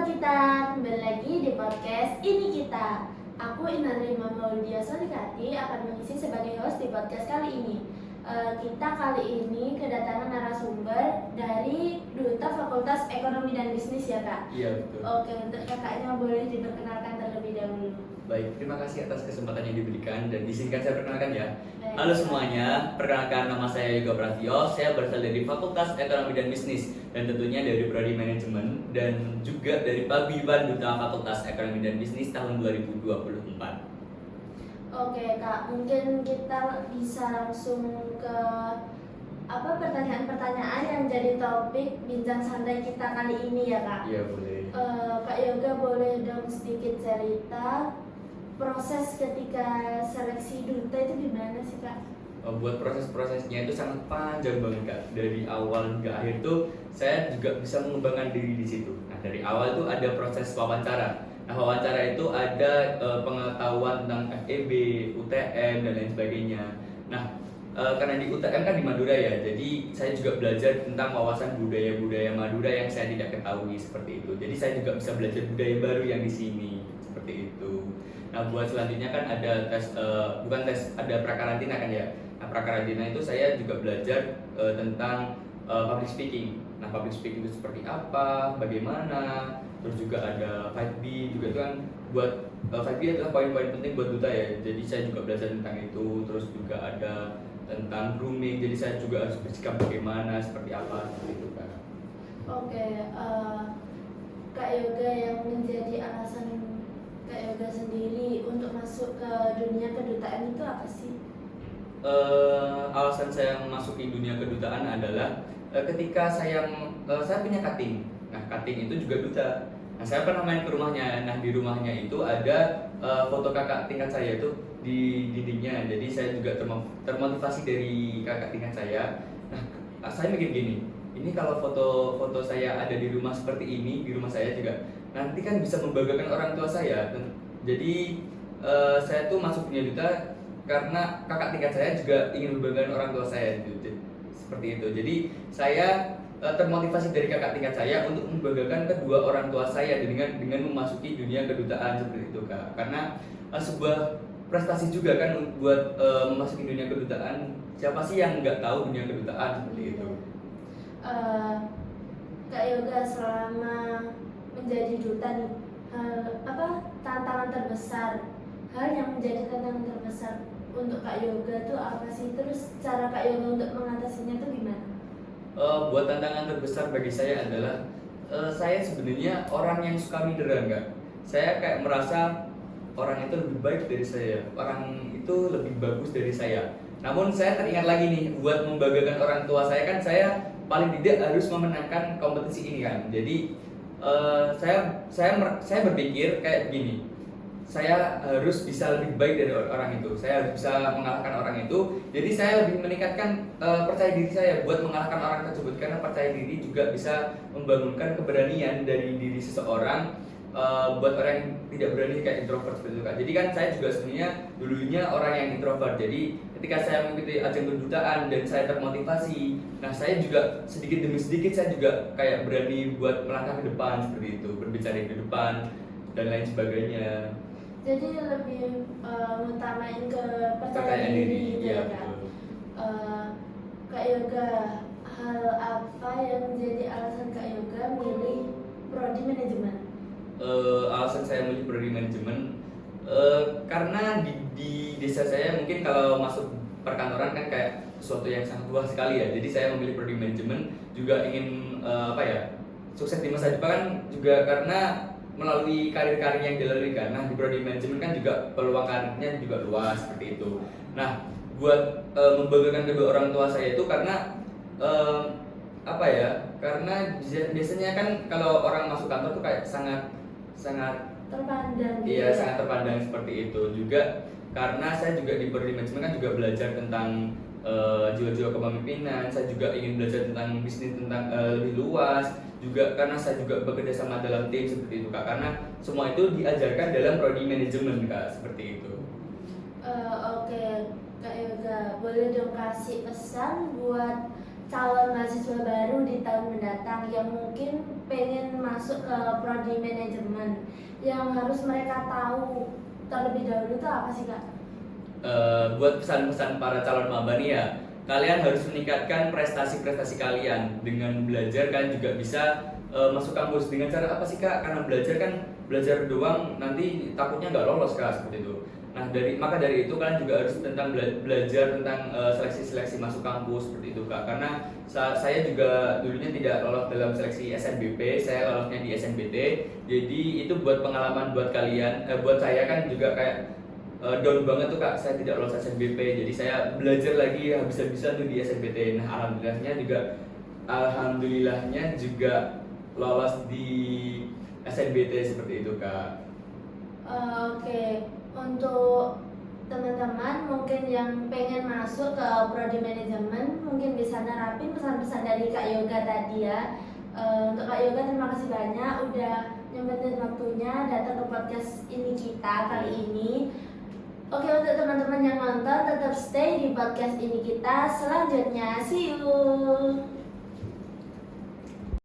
kita, kembali lagi di podcast Ini Kita. Aku Inarima Maudia Solikati akan mengisi sebagai host di podcast kali ini. Kita kali ini kedatangan narasumber dari Duta Fakultas Ekonomi dan Bisnis ya Kak? Iya betul. Oke, untuk kakaknya boleh diperkenalkan terlebih dahulu. Baik, terima kasih atas kesempatan yang diberikan dan izinkan saya perkenalkan ya. Baik. Halo semuanya, perkenalkan nama saya Yoga Pratio. Saya berasal dari Fakultas Ekonomi dan Bisnis dan tentunya dari Prodi Manajemen dan juga dari Paguyuban Duta Fakultas Ekonomi dan Bisnis tahun 2024. Oke Kak, mungkin kita bisa langsung ke pertanyaan-pertanyaan yang jadi topik bincang santai kita kali ini ya Kak. Iya boleh. Kak Yoga boleh dong sedikit cerita proses ketika seleksi duta itu gimana sih Kak? Buat proses-prosesnya itu sangat panjang banget Kak. Dari awal hingga akhir tuh saya juga bisa mengembangkan diri di situ. Nah dari awal tuh ada proses wawancara. Nah wawancara itu ada pengetahuan tentang FEB, UTM dan lain sebagainya. Nah karena di UTM kan di Madura ya, jadi saya juga belajar tentang wawasan budaya-budaya Madura yang saya tidak ketahui seperti itu. Jadi saya juga bisa belajar budaya baru yang di sini seperti itu. Nah buat selanjutnya kan ada tes, ada prakarantina kan ya. Nah prakarantina itu saya juga belajar tentang public speaking. Nah public speaking itu seperti apa, bagaimana, terus juga ada 5B juga itu kan buat 5B adalah poin-poin penting buat duta ya. Jadi saya juga belajar tentang itu, terus juga ada tentang grooming. Jadi saya juga harus bersikap bagaimana, seperti apa seperti itu kan. Oke, Kak Yoga yang menjadi alasan Kak Yoga sendiri untuk masuk ke dunia kedutaan itu apa sih? Alasan saya memasuki dunia kedutaan adalah ketika saya punya cutting. Nah cutting itu juga duta. Nah saya pernah main ke rumahnya. Nah di rumahnya itu ada foto kakak tingkat saya itu di dindingnya. Jadi saya juga termotivasi dari kakak tingkat saya. Nah saya mikir gini, ini kalau foto saya ada di rumah seperti ini, di rumah saya juga nanti kan bisa membanggakan orang tua saya. Jadi saya tuh masuk dunia duta karena kakak tingkat saya juga ingin membanggakan orang tua saya seperti itu. Jadi saya termotivasi dari kakak tingkat saya untuk membanggakan kedua orang tua saya dengan memasuki dunia kedutaan seperti itu Kak. Karena sebuah prestasi juga kan buat memasuki dunia kedutaan. Siapa sih yang nggak tahu dunia kedutaan seperti itu? Kak Yoga selama menjadi duta nih, tantangan terbesar, hal yang menjadi tantangan terbesar untuk Kak Yoga tuh apa sih? Terus cara Kak Yoga untuk mengatasinya tuh gimana? Buat tantangan terbesar bagi saya adalah saya sebenarnya orang yang suka minder enggak. Saya kayak merasa orang itu lebih baik dari saya, orang itu lebih bagus dari saya. Namun saya teringat lagi nih, buat membanggakan orang tua saya kan saya paling tidak harus memenangkan kompetisi ini kan. Jadi saya berpikir kayak begini, saya harus bisa lebih baik dari orang itu, saya harus bisa mengalahkan orang itu. Jadi saya lebih meningkatkan percaya diri saya buat mengalahkan orang tersebut, karena percaya diri juga bisa membangunkan keberanian dari diri seseorang. Buat orang yang tidak berani kayak introvert seperti itu Kak. Jadi kan saya juga sebenarnya dulunya orang yang introvert. Jadi ketika saya mengikuti ajang kedutaan dan saya termotivasi, nah saya juga sedikit demi sedikit saya juga kayak berani buat melangkah ke depan seperti itu, berbicara di depan dan lain sebagainya. Jadi lebih ngutamain ke percaya diri gitu ya Kak. Kak Yoga, hal apa yang menjadi alasan Kak Yoga milih prodi manajemen? Alasan saya memilih prodi manajemen karena di desa saya mungkin kalau masuk perkantoran kan kayak sesuatu yang sangat luas sekali ya. Jadi saya memilih prodi manajemen juga ingin sukses di masa depan kan, juga karena melalui karir-karir yang dilalui kan. Nah di prodi manajemen kan juga peluang karirnya juga luas seperti itu. Nah buat membanggakan kedua orang tua saya itu karena karena biasanya kan kalau orang masuk kantor tuh kayak sangat terpandang. Iya, sangat terpandang seperti itu. Juga karena saya juga di prodi manajemen kan juga belajar tentang jiwa-jiwa kepemimpinan. Saya juga ingin belajar tentang bisnis tentang lebih luas. Juga karena saya juga bekerja sama dalam tim seperti itu Kak. Karena semua itu diajarkan dalam prodi manajemen Kak, seperti itu. Oke, Kak Yoga, boleh dong kasih pesan buat calon mahasiswa baru di tahun mendatang yang mungkin pengen masuk ke prodi manajemen, yang harus mereka tahu terlebih dahulu itu apa sih Kak? Buat pesan-pesan para calon maba nih ya, kalian harus meningkatkan prestasi-prestasi kalian dengan belajar. Kalian juga bisa masuk kampus dengan cara apa sih Kak? Karena belajar doang nanti takutnya nggak lolos Kak, seperti itu. Nah maka dari itu kalian juga harus belajar tentang seleksi-seleksi masuk kampus seperti itu Kak. Karena saya juga dulunya tidak lolos dalam seleksi SNBP, saya lolosnya di SNBT. Jadi itu buat pengalaman buat kalian, buat saya kan juga kayak down banget tuh Kak, saya tidak lolos SNBP, jadi saya belajar lagi habis-habisan tuh di SNBT. Nah alhamdulillahnya juga lolos di SNBT seperti itu Kak. Oke, untuk teman-teman mungkin yang pengen masuk ke prodi manajemen mungkin bisa nerapin pesan-pesan dari Kak Yoga tadi ya. Untuk Kak Yoga terima kasih banyak udah nyempetin waktunya datang ke podcast ini kita kali ini. Oke, untuk teman-teman yang nonton tetap stay di podcast ini kita selanjutnya. See you.